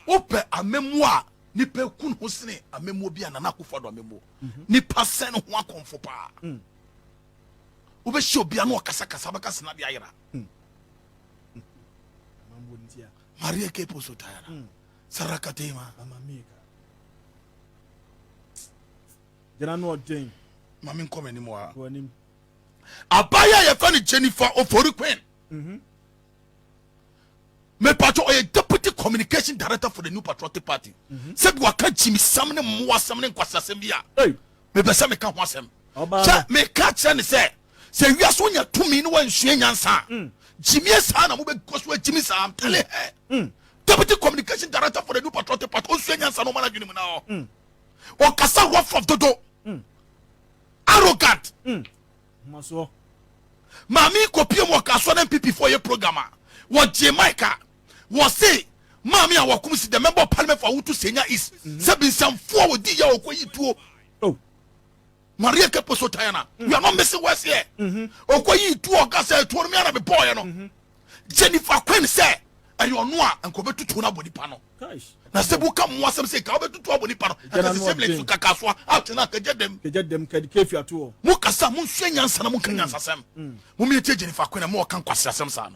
Ope amemwa nipa kun hosene amemwo bia na nakufo do amemwo nipa sen ho akonfo pa obe shi obia no kasa baka sena bia yera Maria kepo so tayara sarakatema mama mika jana no den mama nkome ni mo a abaya ye fa ni Gyimiefuo OForiwaa me pato oye deputy communication director for the New Patriotic Party said waka Gyimie sam ne mwa sam ne nkwasasem bia me besa me ka ho asem me ka che ne se wiaso nya tumi ne wansue nyansa Gyimie sa na mo be koso Gyimie sam tele deputy communication director for the New Patriotic Party onsue nyansa no mana dwene mu na o kasa rough of dodo arrogant maso mami kopie mo kaso na NPP for your program what Jamaica was say mami a wakum si the member of parliament for Wutu Senya is sabin some forward di ya okoyi tuo Maria Keposo Tayana we are not missing words here okoyi tuo kasa tuo no me na be boy no Gyimiefuo Queen say and you know and ko betutu na body pano na se bu kam wasem say ka betutu aboni pano and se same like kakaso out na ka jedem ka dikefia to mu kasa mu nsuanyansa na mu kanyansa sem mu me tie Gyimiefuo Queen mo kan kwase asem sa no.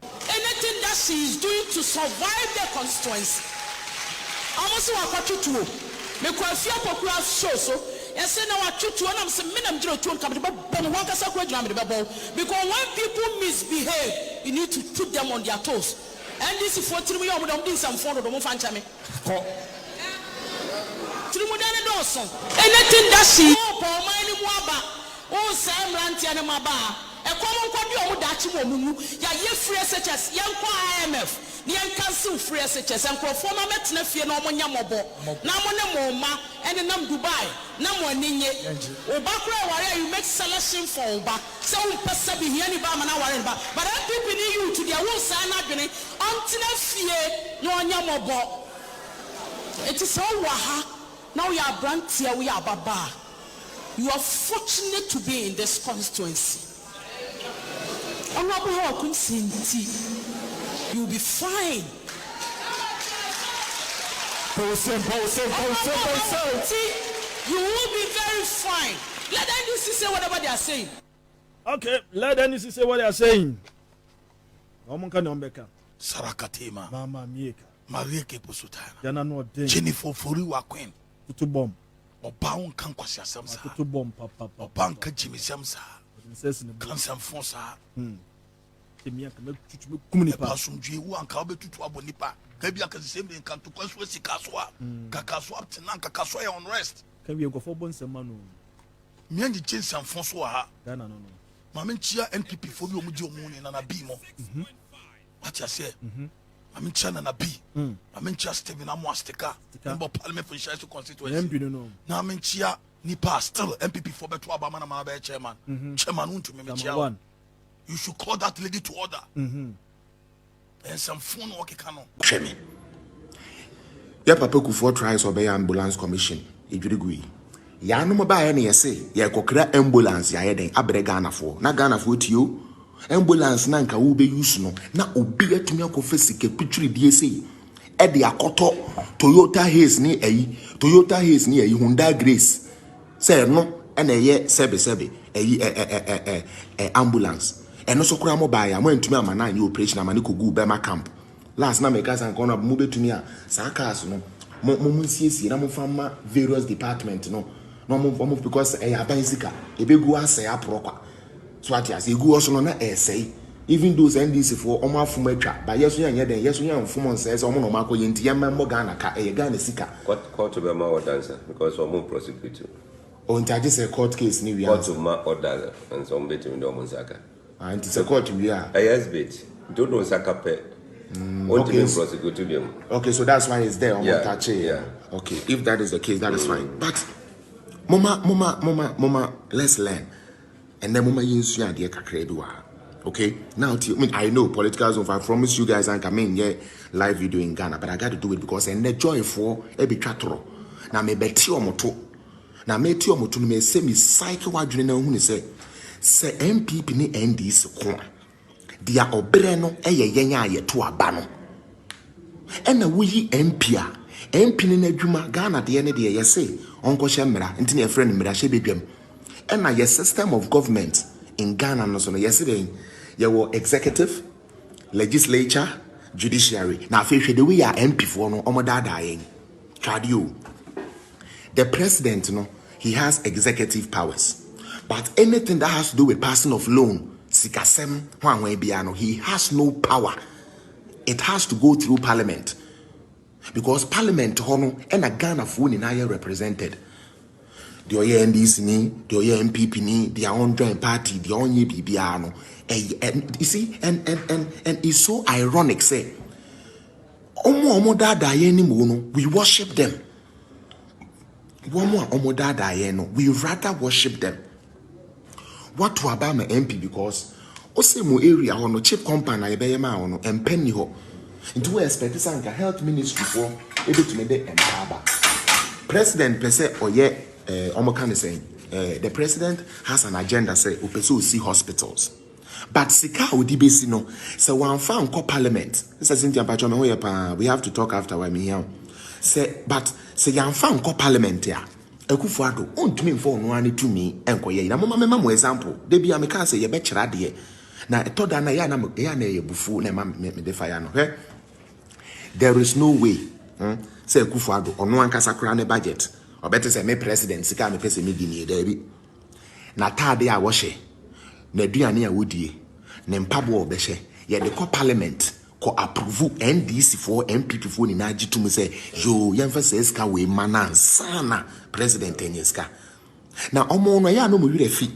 Anything that she is doing to survive the constituency. Almost what to me kwafia pokura show so and say now what to and I'm saying minam jiro to come to ben one kasa kwa jina me because when people misbehave you need to put them on their toes and this is for 3 million of them some phone do mo fancha me ko 3 million dollars anything that she for money mo aba o say mrantia ne maba e komo nkodi o mu dachi mo mu ya ye free SHS ye nko IMF ni en cancel free SHS en krofo ma metena fie na omonya mobo na mo ne mo ma ene nam Dubai na mo aninye obakura ware you make selection for oba so pesa bi hia ni ba ma na ware ba but that people need you to their won sa na dwene ontena fie na onya mobo it is all waha now we are brand here we are baba you are fortunate to be in this constituency. Honorable you'll be fine. You will be very fine. Let the NDC say whatever they are saying. Okay, let the NDC say what they are saying. Sarakatema. Mama Mieka. Maria Keposo Tayana. Jana no den. Gyimiefuo OForiwaa Queen. Tutu bomb. Oba on kan kwase asem sa. Tutu bomb papa. Oba nka Gyimie sam sa. Kansan fon sa. Temia ka metutu kumuni pa. Pasumdwe wo anka obetutu aboni pa. Ka bia ka same den kan to kwaso sikaso a. Kakaso aptina kakaso ya on rest. Ka wi egofo bonsema no. Me anji chensan fon so ha. Dana no no. Mama nchia NPP fo bi omu di omu ni na bi mo. What you say? Mama nchia na bi. Mama nchia Steven Amuastika. Member parliament for Shaiso constituency. MP no. Na mama nchia nipa still NPP for beto abama na mama be chairman. Chairman unto me nchia. You should call that lady to order. And some phone work cano. Chemi. Ya papa Kufuor tries obey ambulance commission. Ijurigui. Ya no maba ya ne yese. Ya kokra ambulance ya yeden abre Ghana for. Na Ghana for tio. Ambulance na nka wo be use no. Na obi atumi akofesi ke pituri die sei. E de akoto Toyota Haze ni eyi. Toyota Haze ni eyi Honda Grace. Say no ene ye sebe eyi ambulance. Eno so kura mobile ya mo ntumi amana any operation amani kogu bema camp last na me gas an kono mo betumi a sa cars no mo siesie na mo fama various department no mo because abansika ebegu ase aprokwa so ati as egu oso no na say even those NDC for omo afuma atwa ba yeso yan yeden yeso yan fuma nse se omo no makoye nti yemma mo Ghana ka Ghana sika court to be ma order because omo prosecute on charge say court case ni we court to ma order and some betimi do omo saka and it's a court we are. Yes, bit. Don't know Sakape. Okay, so that's why it's there on Montache. Yeah. Okay, if that is the case, that is fine. But Mama, let's learn. And then Mama Yinsu dear Kakredua. Okay? Now I know political zone. I promise you guys I can make live video in Ghana, but I gotta do it because I enjoy for every chatro. Now me beti omoto. Now me ti omoto me say me cycle wa dwene na hu ni say se NPP ni NDC ko dia obre no eye yenya aye to aba no ɛna woyi MP a MP ne n'adwuma Ghana de ne de yɛse onko hye mmara nti ne efre ne mmara hye bedwam ɛna your system of government in Ghana no so no yɛse den yɛwɔ executive, legislature, judiciary. Na afehwe the way MP for no omodada yen tradio. The president no, he has executive powers, but anything that has to do with passing of loan sikasem hwanwe bia no, he has no power. It has to go through parliament, because parliament hono and a Ghana fo ni na represented. The oye NDC ni, the oye NPP ni, their own joint party, the onye bibiano. And you see, and it's so ironic, say, we worship them. We rather worship them. What to about my MP? Because also mo area on no cheap company and penny ho. Into expect this health ministry for able to make the empower. President per se or yet the president has an agenda say upesu see hospitals. But sika udibesi no so one found co parliament. This is we have to talk after we here. Say but say yan found co parliament ya. Ekufuado ontumi mfo no ani tumi enkoye. Na mama mema mo example. De bia me kan say ye be kira de. Na etoda na ya na ye bufu na me de fire no. There is no way. Say Ekufuado ono ankasa kra ne budget. Obete say me president sika me pese me di there bi. Na tade a wo hye. Na duane a wodie. Ne mpabo obehye. Ye de ko parliament ko approve NDC for NPP for ni na gitum say yo yemfa say ska we mana sana president enyeska. Na omo no ya no mo wire fi.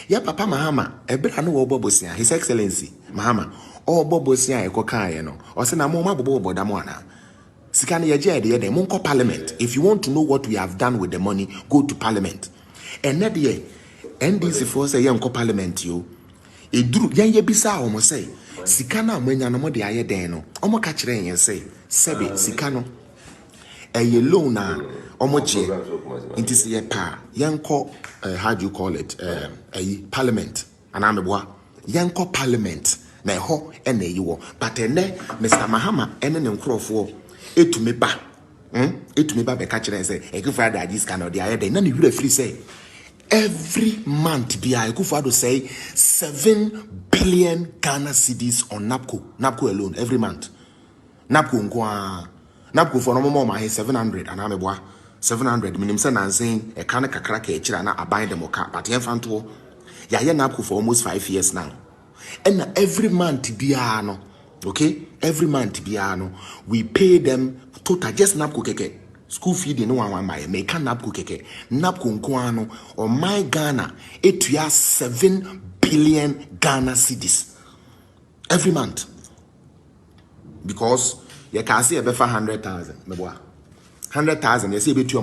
Ya papa Mahama ebra no wo bobosia His Excellency Mahama o bobosia e ko kan no. O se na mo mabobo da mo ana. Sika na ye je de ye mo ko parliament. If you want to know what we have done with the money, go to parliament. And na de NDC for say yem ko parliament yo. Eduru yan ye bisa o mo say sika na amanya no mo de aye den no. O mo ka kire yen say sebe sika no eye loan na o mo je inti se ye pa yan ko how do you call it parliament anameboa yan ko parliament na ho e na yi wo but ene Mr. Mahama ene ne nkrofo etumi ba be ka kire say Ekufuado agis ka no de aye den na ne wura free say every month be Ekufuado say 7 billion Ghana cedis on NAPCO alone every month. NAPCO for no more my 700 and ameboa 700 minim say nan saying e kan kakra ka ekira na aban dem oka but yen fanto ya NAPCO for almost 5 years now. And every month bia no, okay? Every month bia no, we pay them total just NAPCO keke. School fee no one my make NAPCO keke. NAPCO nkoano or my Ghana it ya 7 billion Ghana cedis every month. Because you can see about 100,000 meboa 100,000 you see be 2